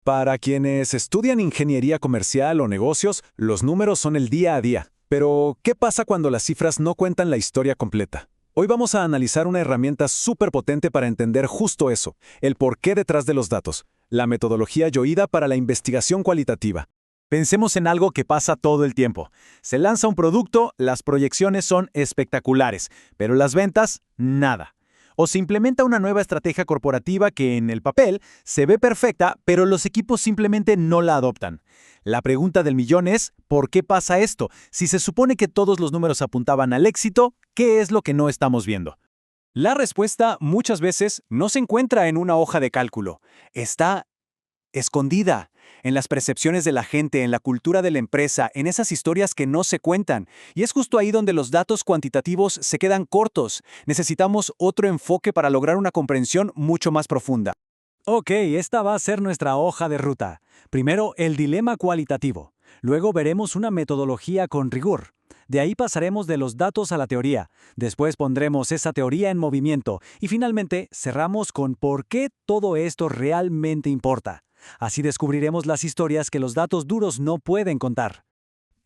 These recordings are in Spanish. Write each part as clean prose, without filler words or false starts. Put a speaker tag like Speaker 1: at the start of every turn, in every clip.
Speaker 1: Para quienes estudian ingeniería comercial o negocios, los números son el día a día. Pero, ¿qué pasa cuando las cifras no cuentan la historia completa? Hoy vamos a analizar una herramienta súper potente para entender justo eso, el porqué detrás de los datos, la metodología Yoida para la investigación cualitativa.
Speaker 2: Pensemos en algo que pasa todo el tiempo. Se lanza un producto, las proyecciones son espectaculares, pero las ventas, nada. O se implementa una nueva estrategia corporativa que en el papel se ve perfecta, pero los equipos simplemente no la adoptan. La pregunta del millón es, ¿por qué pasa esto? Si se supone que todos los números apuntaban al éxito, ¿qué es lo que no estamos viendo?
Speaker 3: La respuesta muchas veces no se encuentra en una hoja de cálculo. Está escondida en las percepciones de la gente, en la cultura de la empresa, en esas historias que no se cuentan. Y es justo ahí donde los datos cuantitativos se quedan cortos. Necesitamos otro enfoque para lograr una comprensión mucho más profunda. Ok, esta va a ser nuestra hoja de ruta. Primero, el dilema cualitativo. Luego veremos una metodología con rigor. De ahí pasaremos de los datos a la teoría. Después pondremos esa teoría en movimiento. Y finalmente, cerramos con por qué todo esto realmente importa. Así descubriremos las historias que los datos duros no pueden contar.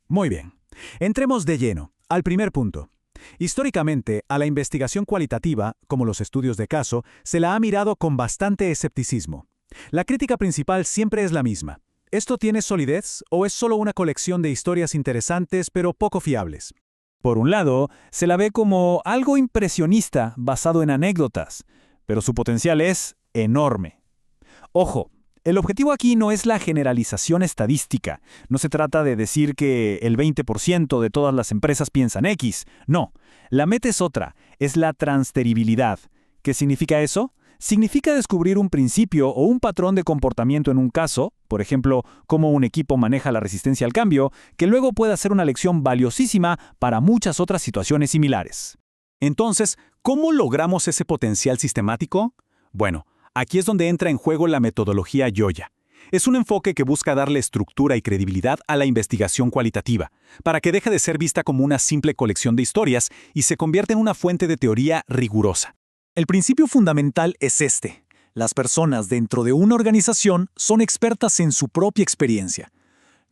Speaker 2: Muy bien. Entremos de lleno al primer punto. Históricamente, a la investigación cualitativa, como los estudios de caso, se la ha mirado con bastante escepticismo. La crítica principal siempre es la misma. ¿Esto tiene solidez o es solo una colección de historias interesantes pero poco fiables? Por un lado, se la ve como algo impresionista basado en anécdotas, pero su potencial es enorme. Ojo, el objetivo aquí no es la generalización estadística. No se trata de decir que el 20% de todas las empresas piensan X. No, la meta es otra, es la transferibilidad. ¿Qué significa eso? Significa descubrir un principio o un patrón de comportamiento en un caso, por ejemplo, cómo un equipo maneja la resistencia al cambio, que luego pueda ser una lección valiosísima para muchas otras situaciones similares.
Speaker 3: Entonces, ¿cómo logramos ese potencial sistemático? Bueno, aquí es donde entra en juego la metodología Yoya. Es un enfoque que busca darle estructura y credibilidad a la investigación cualitativa, para que deje de ser vista como una simple colección de historias y se convierta en una fuente de teoría rigurosa. El principio fundamental es este. Las personas dentro de una organización son expertas en su propia experiencia.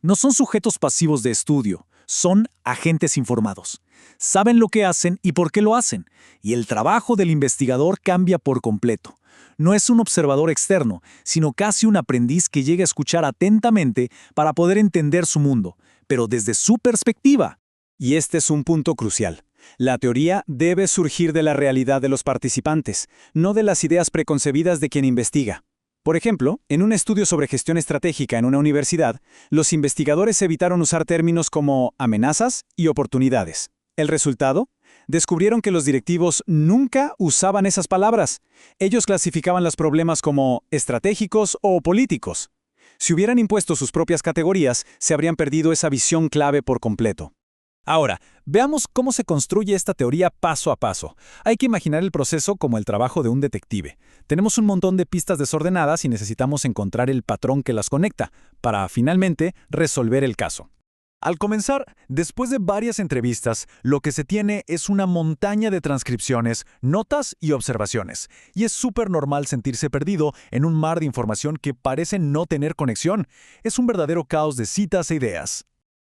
Speaker 3: No son sujetos pasivos de estudio, son agentes informados. Saben lo que hacen y por qué lo hacen, y el trabajo del investigador cambia por completo. No es un observador externo, sino casi un aprendiz que llega a escuchar atentamente para poder entender su mundo, pero desde su perspectiva.
Speaker 1: Y este es un punto crucial. La teoría debe surgir de la realidad de los participantes, no de las ideas preconcebidas de quien investiga. Por ejemplo, en un estudio sobre gestión estratégica en una universidad, los investigadores evitaron usar términos como amenazas y oportunidades. ¿El resultado? Descubrieron que los directivos nunca usaban esas palabras. Ellos clasificaban los problemas como estratégicos o políticos. Si hubieran impuesto sus propias categorías, se habrían perdido esa visión clave por completo.
Speaker 2: Ahora, veamos cómo se construye esta teoría paso a paso. Hay que imaginar el proceso como el trabajo de un detective. Tenemos un montón de pistas desordenadas y necesitamos encontrar el patrón que las conecta, para, finalmente, resolver el caso. Al comenzar, después de varias entrevistas, lo que se tiene es una montaña de transcripciones, notas y observaciones. Y es súper normal sentirse perdido en un mar de información que parece no tener conexión. Es un verdadero caos de citas e ideas.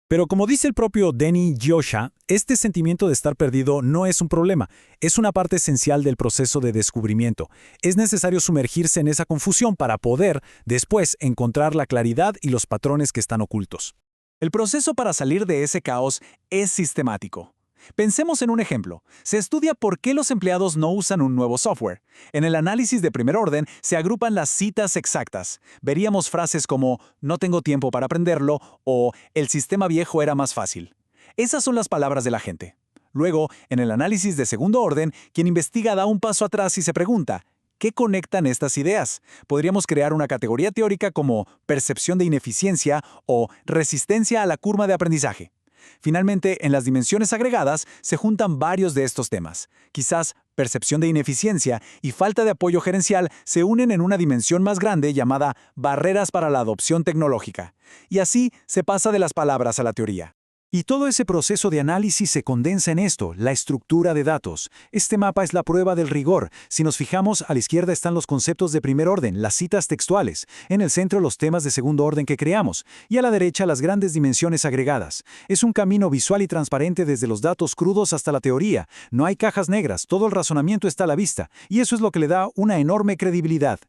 Speaker 2: Pero como dice el propio Denny Yosha, este sentimiento de estar perdido no es un problema, es una parte esencial del proceso de descubrimiento. Es necesario sumergirse en esa confusión para poder, después, encontrar la claridad y los patrones que están ocultos.
Speaker 3: El proceso para salir de ese caos es sistemático. Pensemos en un ejemplo. Se estudia por qué los empleados no usan un nuevo software. En el análisis de primer orden se agrupan las citas exactas. Veríamos frases como «no tengo tiempo para aprenderlo» o «el sistema viejo era más fácil». Esas son las palabras de la gente. Luego, en el análisis de segundo orden, quien investiga da un paso atrás y se pregunta ¿qué conectan estas ideas? Podríamos crear una categoría teórica como percepción de ineficiencia o resistencia a la curva de aprendizaje. Finalmente, en las dimensiones agregadas se juntan varios de estos temas. Quizás percepción de ineficiencia y falta de apoyo gerencial se unen en una dimensión más grande llamada barreras para la adopción tecnológica. Y así se pasa de las palabras a la teoría.
Speaker 2: Y todo ese proceso de análisis se condensa en esto, la estructura de datos. Este mapa es la prueba del rigor. Si nos fijamos, a la izquierda están los conceptos de primer orden, las citas textuales. En el centro, los temas de segundo orden que creamos. Y a la derecha, las grandes dimensiones agregadas. Es un camino visual y transparente desde los datos crudos hasta la teoría. No hay cajas negras, todo el razonamiento está a la vista. Y eso es lo que le da una enorme credibilidad.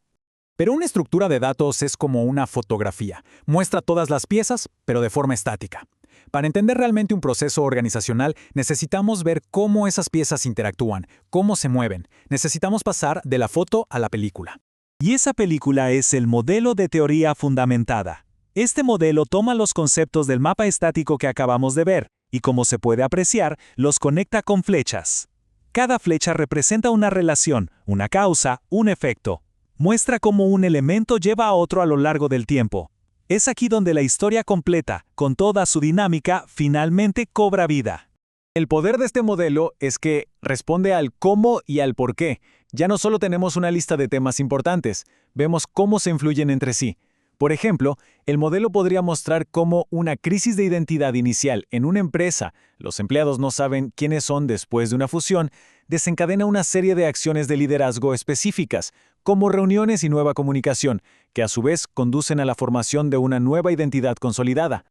Speaker 3: Pero una estructura de datos es como una fotografía. Muestra todas las piezas, pero de forma estática. Para entender realmente un proceso organizacional, necesitamos ver cómo esas piezas interactúan, cómo se mueven. Necesitamos pasar de la foto a la película.
Speaker 4: Y esa película es el modelo de teoría fundamentada. Este modelo toma los conceptos del mapa estático que acabamos de ver y, como se puede apreciar, los conecta con flechas. Cada flecha representa una relación, una causa, un efecto. Muestra cómo un elemento lleva a otro a lo largo del tiempo. Es aquí donde la historia completa, con toda su dinámica, finalmente cobra vida.
Speaker 3: El poder de este modelo es que responde al cómo y al por qué. Ya no solo tenemos una lista de temas importantes, vemos cómo se influyen entre sí. Por ejemplo, el modelo podría mostrar cómo una crisis de identidad inicial en una empresa, los empleados no saben quiénes son después de una fusión, desencadena una serie de acciones de liderazgo específicas, como reuniones y nueva comunicación, que a su vez conducen a la formación de una nueva identidad consolidada.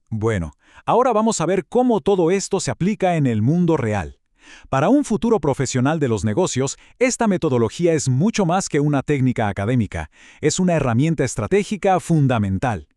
Speaker 2: Bueno, ahora vamos a ver cómo todo esto se aplica en el mundo real. Para un futuro profesional de los negocios, esta metodología es mucho más que una técnica académica. Es una herramienta estratégica fundamental.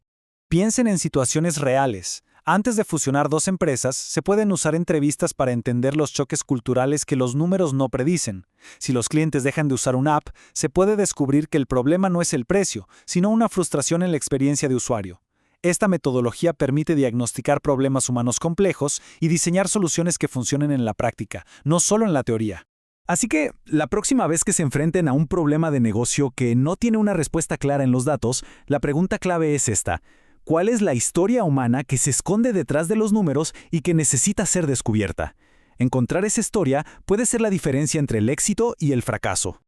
Speaker 5: Piensen en situaciones reales. Antes de fusionar dos empresas, se pueden usar entrevistas para entender los choques culturales que los números no predicen. Si los clientes dejan de usar una app, se puede descubrir que el problema no es el precio, sino una frustración en la experiencia de usuario. Esta metodología permite diagnosticar problemas humanos complejos y diseñar soluciones que funcionen en la práctica, no solo en la teoría.
Speaker 2: Así que, la próxima vez que se enfrenten a un problema de negocio que no tiene una respuesta clara en los datos, la pregunta clave es esta: ¿cuál es la historia humana que se esconde detrás de los números y que necesita ser descubierta? Encontrar esa historia puede ser la diferencia entre el éxito y el fracaso.